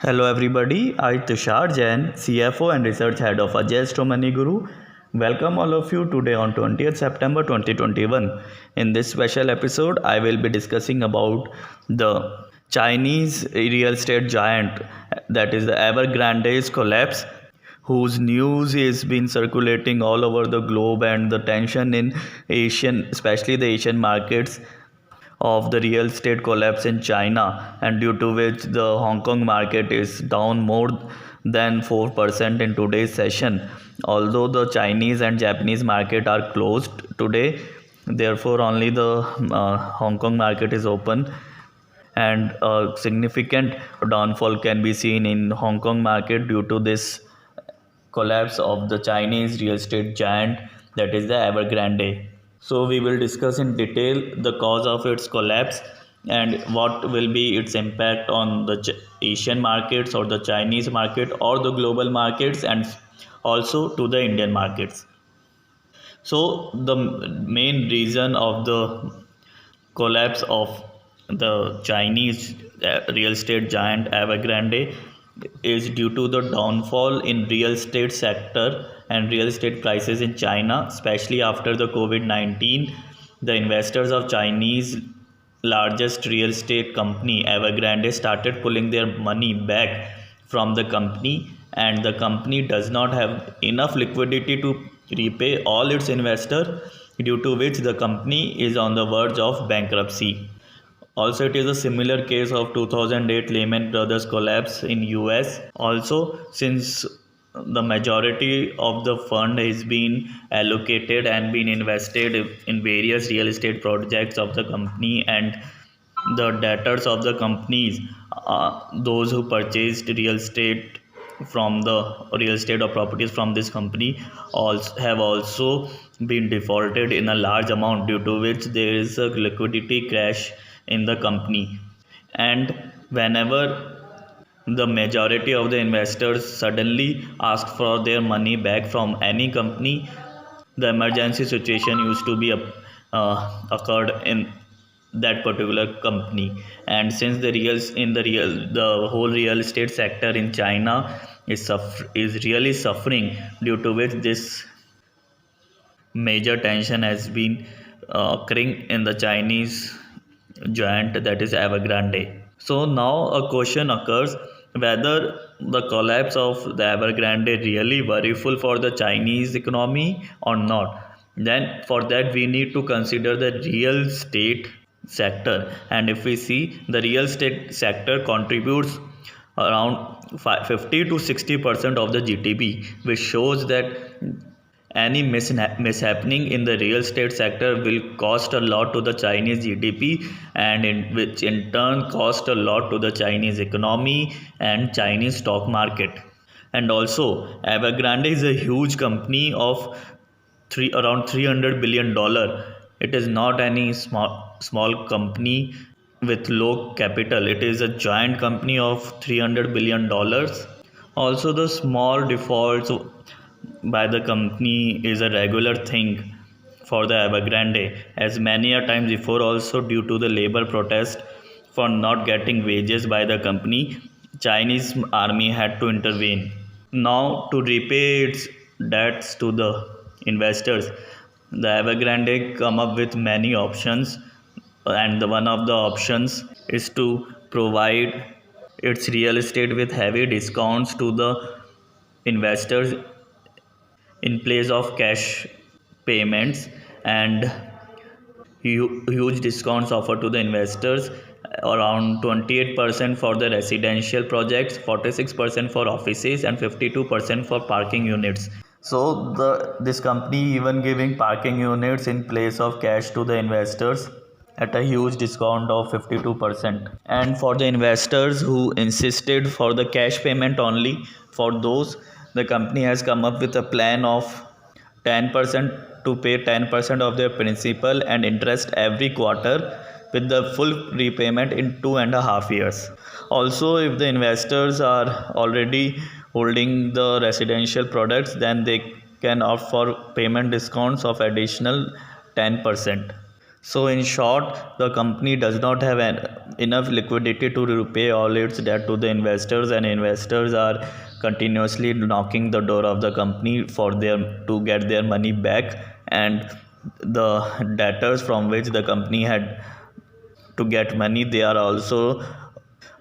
Hello everybody, I Tushar Jain, CFO and Research Head of Ajayastromoneyguru. Welcome all of you today on 20th September 2021. In this special episode, I will be discussing about the Chinese real estate giant, that is the Evergrande's collapse, whose news is been circulating all over the globe, and the tension in Asian, especially the Asian markets, of the real estate collapse in China, and due to which the Hong Kong market is down more than 4% in today's session. Although the Chinese and Japanese market are closed today, therefore only the Hong Kong market is open, and a significant downfall can be seen in Hong Kong market due to this collapse of the Chinese real estate giant, that is the Evergrande. So we will discuss in detail the cause of its collapse and what will be its impact on the Asian markets or the Chinese market or the global markets, and also to the Indian markets. So the main reason of the collapse of the Chinese real estate giant Evergrande is due to the downfall in real estate sector and real estate prices in China, especially after the COVID-19. The investors of Chinese largest real estate company Evergrande started pulling their money back from the company, and the company does not have enough liquidity to repay all its investors, due to which the company is on the verge of bankruptcy. Also, it is a similar case of 2008 Lehman Brothers collapse in US. Also, since the majority of the fund is being allocated and been invested in various real estate projects of the company, and the debtors of the companies, those who purchased real estate from the real estate or properties from this company, also have also been defaulted in a large amount, due to which there is a liquidity crash in the company. And whenever the majority of the investors suddenly ask for their money back from any company, the emergency situation used to be occurred in that particular company. And since the whole real estate sector in China is really suffering, due to which this major tension has been occurring in the Chinese giant, that is Evergrande. So now a question occurs whether the collapse of the Evergrande really worryful for the Chinese economy or not. Then for that we need to consider the real estate sector, and if we see, the real estate sector contributes around 50 to 60% of the GDP, which shows that any mishappening in the real estate sector will cost a lot to the Chinese GDP, and which in turn cost a lot to the Chinese economy and Chinese stock market. And also, Evergrande is a huge company of around $300 billion. It is not any small company with low capital. It is a giant company of $300 billion. Also, the small defaults by the company is a regular thing for the Evergrande, as many a times before, also due to the labor protest for not getting wages by the company, Chinese army had to intervene. Now, to repay its debts to the investors, the Evergrande come up with many options, and one of the options is to provide its real estate with heavy discounts to the investors in place of cash payments, and huge discounts offered to the investors, around 28% for the residential projects, 46% for offices, and 52% for parking units. So this company even giving parking units in place of cash to the investors at a huge discount of 52%. And for the investors who insisted for the cash payment only, for those, the company has come up with a plan of 10% to pay 10% of their principal and interest every quarter, with the full repayment in 2.5 years. Also, if the investors are already holding the residential products, then they can opt for payment discounts of additional 10%. So, in short, the company does not have enough liquidity to repay all its debt to the investors, and investors are continuously knocking the door of the company for their to get their money back, and the debtors from which the company had to get money, they are also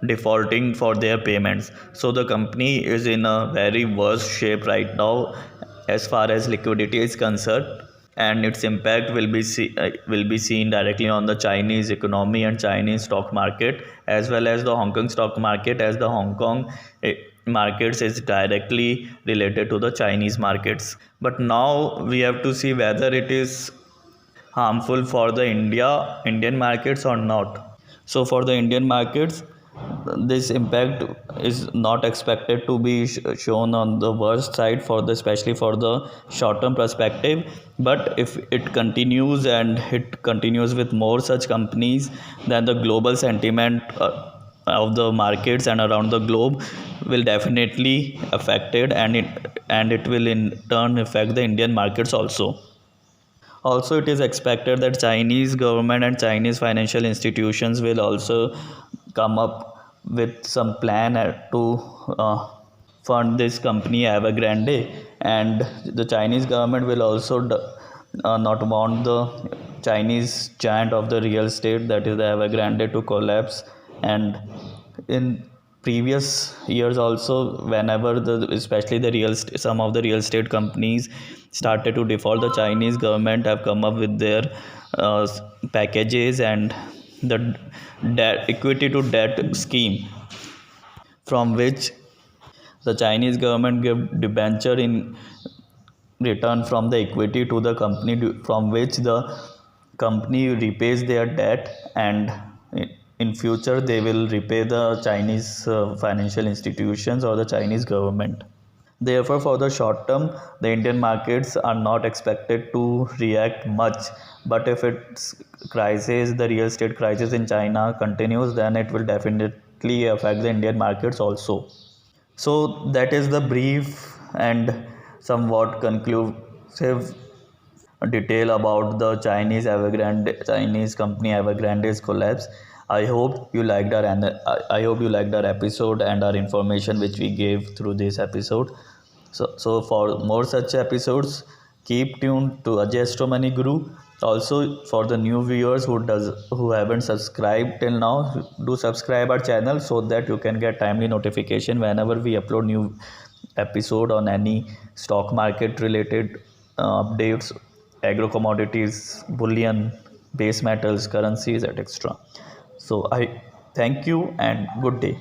defaulting for their payments. So the company is in a very worse shape right now as far as liquidity is concerned, and its impact will be seen directly on the Chinese economy and Chinese stock market, as well as the Hong Kong stock market, as the Hong Kong markets is directly related to the Chinese markets. But now we have to see whether it is harmful for the Indian markets or not. So for the Indian markets, this impact is not expected to be shown on the worst side for the especially for the short term perspective. But if it continues and it continues with more such companies, then the global sentiment of the markets and around the globe will definitely affected, and it will in turn affect the Indian markets also. Also, it is expected that Chinese government and Chinese financial institutions will also come up with some plan to fund this company Evergrande, and the Chinese government will also not want the Chinese giant of the real estate, that is the Evergrande, to collapse. And in previous years also, whenever the especially the some of the real estate companies started to default, the Chinese government have come up with their uh, packages and the debt equity to debt scheme, from which the Chinese government give debenture in return from the equity to the company, from which the company repays their debt, and in future they will repay the Chinese financial institutions or the Chinese government. Therefore, for the short term, the Indian markets are not expected to react much. But if its crisis, the real estate crisis in China continues, then it will definitely affect the Indian markets also. So that is the brief and somewhat conclusive detail about the Chinese company Evergrande's collapse. I hope you liked our I hope you liked our episode and our information which we gave through this episode. So for more such episodes, keep tuned to Ajayastromoneyguru. Also, for the new viewers who haven't subscribed till now, do subscribe our channel so that you can get timely notification whenever we upload new episode on any stock market related updates, agro commodities, bullion, base metals, currencies, etc. So I thank you and good day.